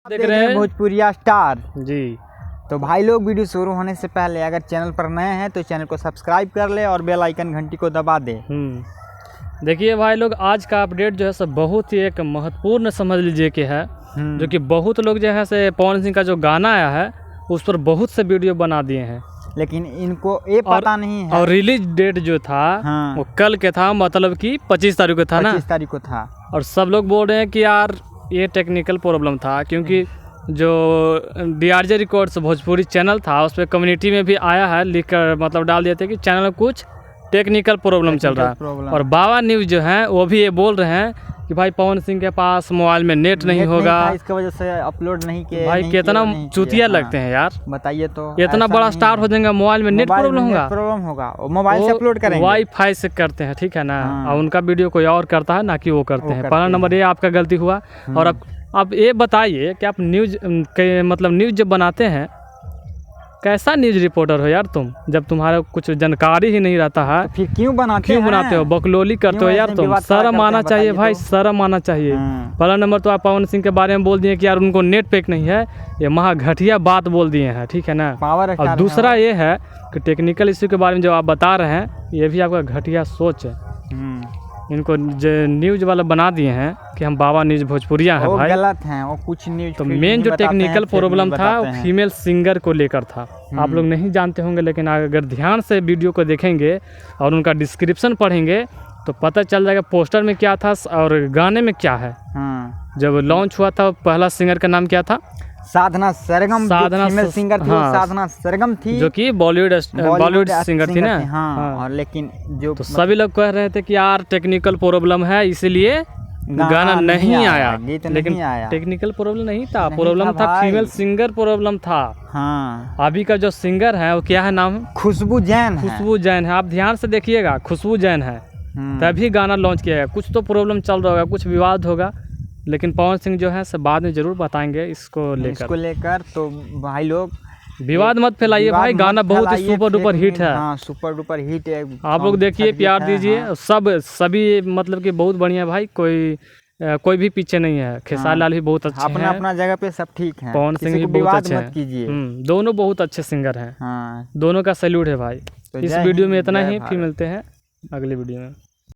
देख रहे हैं भोजपुरिया स्टार जी। तो भाई लोग, वीडियो शुरू होने से पहले अगर चैनल पर नए हैं तो चैनल को सब्सक्राइब कर ले और बेल आइकन घंटी को दबा दे। देखिए भाई लोग, आज का अपडेट जो है सब बहुत ही एक महत्वपूर्ण समझ लीजिए कि है, जो कि बहुत लोग जो है से पवन सिंह का जो गाना आया है उस पर बहुत से वीडियो बना दिए हैं, लेकिन इनको ये पता नहीं है। और रिलीज डेट जो था वो कल के था, मतलब कि 25 तारीख को था ना, 25 तारीख को था। और सब लोग बोल रहे हैं कि यार ये टेक्निकल प्रॉब्लम था, क्योंकि जो DRJ रिकॉर्ड्स भोजपुरी चैनल था उस पर कम्युनिटी में भी आया है, लिख कर मतलब डाल दिए थे कि चैनल में कुछ टेक्निकल प्रॉब्लम चल रहा है। और बाबा न्यूज़ जो है वो भी ये बोल रहे हैं कि भाई पवन सिंह के पास मोबाइल में नेट नहीं होगा, इसकी वजह से अपलोड नहीं किया। भाई कितना चूतिया लगते हैं यार, बताइए तो। इतना बड़ा स्टार हो जाएगा, मोबाइल में नेट प्रॉब्लम होगा, मोबाइल से अपलोड करेंगे, वाईफाई से करते हैं, ठीक है ना। और उनका वीडियो कोई और करता है ना कि वो करते हैं। पहला नंबर ये आपका गलती हुआ। और अब ये बताइए कि आप न्यूज़ मतलब न्यूज़ जब बनाते हैं, कैसा न्यूज़ रिपोर्टर हो यार तुम, जब तुम्हारा कुछ जानकारी ही नहीं रहता है तो फिर क्यों बनाते हो, बकलोली करते हो यार तुम। शर्म आना चाहिए भाई, शर्म आना चाहिए। पहला नंबर तो आप पवन सिंह के बारे में बोल दिए कि यार उनको नेट पैक नहीं है, ये महा घटिया बात बोल दिए हैं, ठीक है ना। और दूसरा ये है कि टेक्निकल इश्यू के बारे में जो आप बता रहे हैं ये भी आपका घटिया सोच है। इनको न्यूज़ वाला बना दिए हैं कि हम बाबा न्यूज़ भोजपुरिया हैं, भाई गलत हैं वो। कुछ न्यूज़ तो मेन जो टेक्निकल प्रॉब्लम था वो फीमेल सिंगर को लेकर था। आप लोग नहीं जानते होंगे, लेकिन अगर ध्यान से वीडियो को देखेंगे और उनका डिस्क्रिप्शन पढ़ेंगे तो पता चल जाएगा पोस्टर में क्या था और गाने में क्या है। जब लॉन्च हुआ था पहला सिंगर का नाम क्या था? साधना सरगम। फीमेल सिंगर थी, साधना सरगम थी, जो कि बॉलीवुड सिंगर थी ना। हाँ। और लेकिन जो तो सभी लोग कह रहे थे कि यार टेक्निकल प्रॉब्लम है इसीलिए गाना नहीं आया, लेकिन टेक्निकल प्रॉब्लम नहीं था, प्रॉब्लम था फीमेल सिंगर प्रॉब्लम था। हाँ। अभी का जो सिंगर है वो क्या है, नाम खुशबू जैन। खुशबू जैन है, आप ध्यान से देखिएगा, खुशबू जैन है। तभी गाना लॉन्च किया है। कुछ तो प्रॉब्लम चल रहा होगा, कुछ विवाद होगा, लेकिन पवन सिंह जो है सब बाद में जरूर बताएंगे इसको लेकर। तो भाई लोग विवाद मत फैलाइए भाई, गाना बहुत ही सुपर डुपर हिट है। हाँ, सुपर डुपर हिट है। आप लोग देखिए, प्यार दीजिए। सभी मतलब कि बहुत बढ़िया भाई, कोई भी पीछे नहीं है। खेसारी लाल भी बहुत अच्छे हैं, अपना जगह पे सब ठीक है। पवन सिंह भी बहुत अच्छे हैं, दोनों बहुत अच्छे सिंगर हैं। दोनों का सैल्यूट है भाई। इस वीडियो में इतना ही, फिर मिलते हैं अगली वीडियो में।